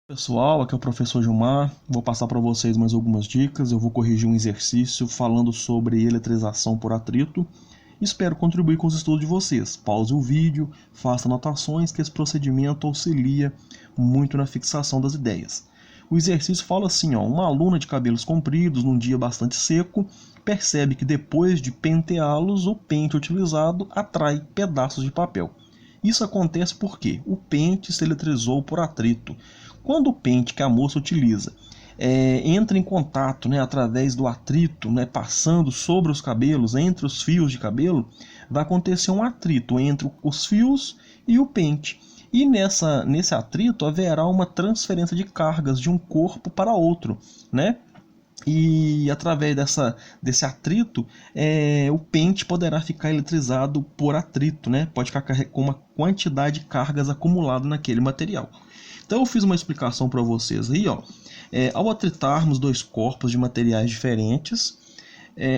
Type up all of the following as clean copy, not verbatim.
Pessoal, aqui é o professor Gilmar. Vou passar para vocês mais algumas dicas. Eu vou corrigir um exercício falando sobre eletrização por atrito. Espero contribuir com os estudos de vocês. Pause o vídeo, faça anotações que esse procedimento auxilia muito na fixação das ideias. O exercício fala assim, uma aluna de cabelos compridos num dia bastante seco percebe que depois de penteá-los, o pente utilizado atrai pedaços de papel. Isso acontece porque o pente se eletrizou por atrito. Quando o pente que a moça utiliza entra em contato, através do atrito, passando sobre os cabelos, entre os fios de cabelo, vai acontecer um atrito entre os fios e o pente. E nesse atrito haverá uma transferência de cargas de um corpo para outro, E através desse atrito, o pente poderá ficar eletrizado por atrito, Pode ficar com uma quantidade de cargas acumulada naquele material. Então eu fiz uma explicação para vocês aí, ao atritarmos dois corpos de materiais diferentes,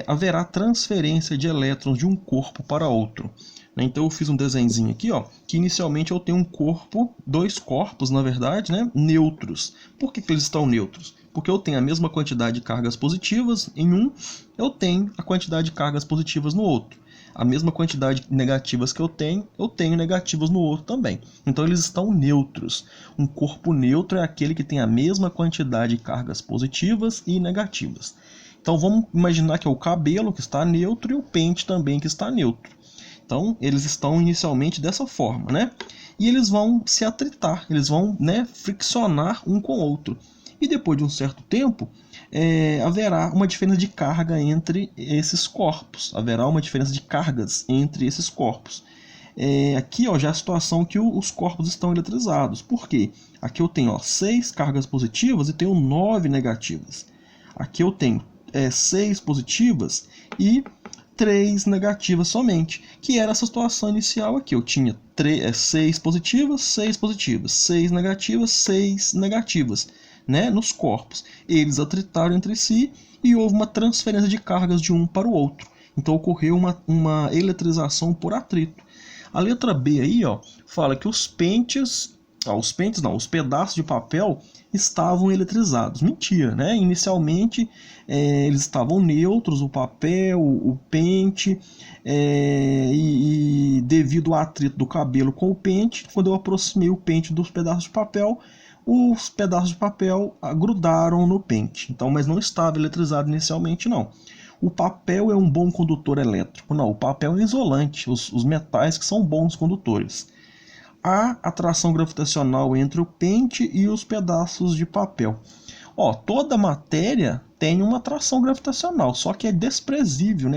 haverá transferência de elétrons de um corpo para outro. Então eu fiz um desenhozinho aqui, que inicialmente eu tenho dois corpos, na verdade, neutros. Por que eles estão neutros? Porque eu tenho a mesma quantidade de cargas positivas em um, eu tenho a quantidade de cargas positivas no outro. A mesma quantidade de negativas que eu tenho negativas no outro também. Então eles estão neutros. Um corpo neutro é aquele que tem a mesma quantidade de cargas positivas e negativas. Então vamos imaginar que é o cabelo que está neutro e o pente também que está neutro. Então eles estão inicialmente dessa forma, E eles vão se atritar, eles vão friccionar um com o outro. E depois de um certo tempo, haverá uma diferença de carga entre esses corpos. Haverá uma diferença de cargas entre esses corpos. Aqui já é a situação que os corpos estão eletrizados. Por quê? Aqui eu tenho 6 cargas positivas e tenho 9 negativas. Aqui eu tenho 6 positivas e 3 negativas somente, que era essa situação inicial aqui. Eu tinha 6 positivas, 6 positivas, 6 negativas, 6 negativas. Nos corpos. Eles atritaram entre si e houve uma transferência de cargas de um para o outro. Então ocorreu uma eletrização por atrito. A letra B aí, fala que os pedaços de papel estavam eletrizados. Mentira, Inicialmente eles estavam neutros, o papel, o pente, e devido ao atrito do cabelo com o pente, quando eu aproximei o pente dos pedaços de papel, os pedaços de papel grudaram no pente. Então, mas não estava eletrizado inicialmente, não. O papel é um bom condutor elétrico. Não, o papel é isolante, os metais que são bons condutores. Há atração gravitacional entre o pente e os pedaços de papel. Toda matéria tem uma atração gravitacional, só que é desprezível,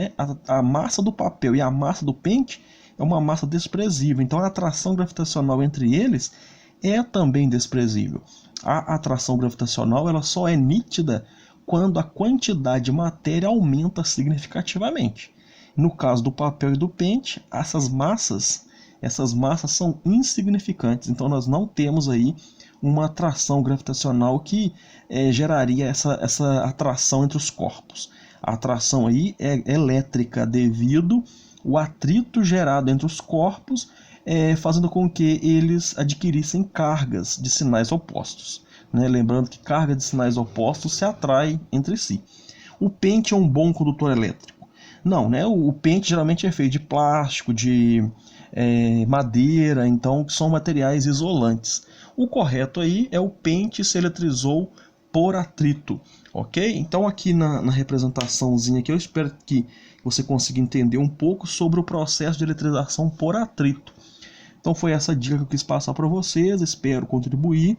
A massa do papel e a massa do pente é uma massa desprezível. Então, a atração gravitacional entre eles é também desprezível. A atração gravitacional ela só é nítida quando a quantidade de matéria aumenta significativamente. No caso do papel e do pente, essas massas são insignificantes. Então nós não temos aí uma atração gravitacional que geraria essa atração entre os corpos. A atração aí é elétrica devido ao atrito gerado entre os corpos, fazendo com que eles adquirissem cargas de sinais opostos. Lembrando que cargas de sinais opostos se atraem entre si. O pente é um bom condutor elétrico? Não, o pente geralmente é feito de plástico, de madeira, então são materiais isolantes. O correto aí é o pente se eletrizou por atrito, ok? Então aqui na representaçãozinha aqui eu espero que você consiga entender um pouco sobre o processo de eletrização por atrito. Então foi essa dica que eu quis passar para vocês, espero contribuir.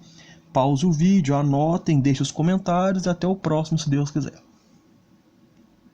Pause o vídeo, anotem, deixem os comentários e até o próximo, se Deus quiser.